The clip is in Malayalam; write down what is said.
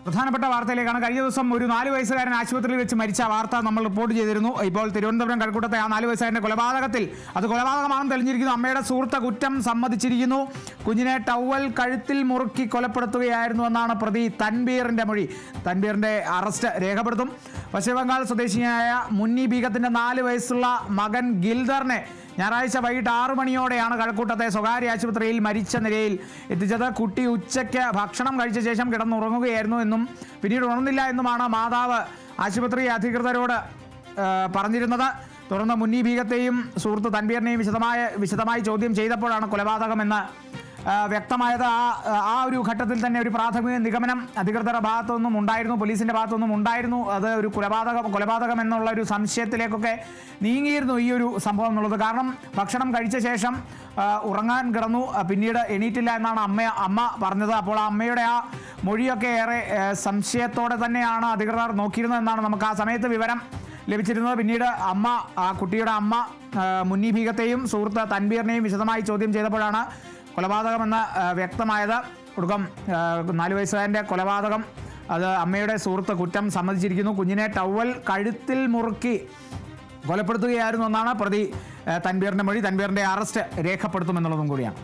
പ്രധാനപ്പെട്ട വാർത്തയിലേക്കാണ്. കഴിഞ്ഞ ദിവസം ഒരു 4 വയസ്സുകാരൻ ആശുപത്രിയിൽ വെച്ച് മരിച്ച വാർത്ത നമ്മൾ റിപ്പോർട്ട് ചെയ്തിരുന്നു. ഇപ്പോൾ തിരുവനന്തപുരം കഴക്കൂട്ടത്തെ ആ 4 വയസ്സുകാരൻ്റെ കൊലപാതകത്തിൽ അത് കൊലപാതകമാണെന്ന് തെളിഞ്ഞിരിക്കുന്നു. അമ്മയുടെ സുഹൃത്ത് കുറ്റം സമ്മതിച്ചിരിക്കുന്നു. കുഞ്ഞിനെ ടവൽ കഴുത്തിൽ മുറുക്കി കൊലപ്പെടുത്തുകയായിരുന്നു എന്നാണ് പ്രതി തൻബീറിൻ്റെ മൊഴി. തൻബീറിൻ്റെ അറസ്റ്റ് രേഖപ്പെടുത്തും. പശ്ചിമബംഗാൾ സ്വദേശിയായ മുന്നി ബീഗത്തിൻ്റെ 4 വയസ്സുള്ള മകൻ ഗിൽദറിനെ ഞായറാഴ്ച വൈകിട്ട് 6 മണിയോടെയാണ് കഴക്കൂട്ടത്തെ സ്വകാര്യ ആശുപത്രിയിൽ മരിച്ച നിലയിൽ എത്തിച്ചത്. കുട്ടി ഉച്ചയ്ക്ക് ഭക്ഷണം കഴിച്ച ശേഷം കിടന്നുറങ്ങുകയായിരുന്നു എന്നും പിന്നീട് ഉണർന്നില്ല എന്നുമാണ് മാതാവ് ആശുപത്രി അധികൃതരോട് പറഞ്ഞിരുന്നത്. തുടർന്ന് മുന്നി ബീഗത്തെയും സുഹൃത്ത് തൻബീറിനെയും വിശദമായി ചോദ്യം ചെയ്തപ്പോഴാണ് കൊലപാതകമെന്ന് വ്യക്തമായത്. ആ ഒരു ഘട്ടത്തിൽ തന്നെ ഒരു പ്രാഥമിക നിഗമനം അധികൃതരുടെ ഭാഗത്തുനിന്നും ഉണ്ടായിരുന്നു, പോലീസിൻ്റെ ഭാഗത്തുനിന്നും ഉണ്ടായിരുന്നു. അത് ഒരു കൊലപാതകം എന്നുള്ള ഒരു സംശയത്തിലേക്കൊക്കെ നീങ്ങിയിരുന്നു ഈ ഒരു സംഭവം എന്നുള്ളത്. കാരണം ഭക്ഷണം കഴിച്ച ശേഷം ഉറങ്ങാൻ കിടന്നു, പിന്നീട് എണീറ്റില്ല എന്നാണ് അമ്മ പറഞ്ഞത്. അപ്പോൾ ആ അമ്മയുടെ ആ മൊഴിയൊക്കെ ഏറെ സംശയത്തോടെ തന്നെയാണ് അധികൃതർ നോക്കിയിരുന്നത് എന്നാണ് നമുക്ക് ആ സമയത്ത് വിവരം ലഭിച്ചിരുന്നത്. പിന്നീട് കുട്ടിയുടെ അമ്മ മുന്നി ബീഗത്തെയും സുഹൃത്ത് തൻബീറിനെയും വിശദമായി ചോദ്യം ചെയ്തപ്പോഴാണ് കൊലപാതകമെന്ന് വ്യക്തമായത്. ഒടുക്കം 4 വയസ്സുകാരൻ്റെ കൊലപാതകം അത് അമ്മയുടെ സുഹൃത്ത് കുറ്റം സമ്മതിച്ചിരിക്കുന്നു. കുഞ്ഞിനെ ടവൽ കഴുത്തിൽ മുറുക്കി കൊലപ്പെടുത്തുകയായിരുന്നു എന്നാണ് പ്രതി തൻബീറിൻ്റെ മൊഴി. തൻബീറിൻ്റെ അറസ്റ്റ് രേഖപ്പെടുത്തുമെന്നുള്ളതും കൂടിയാണ്.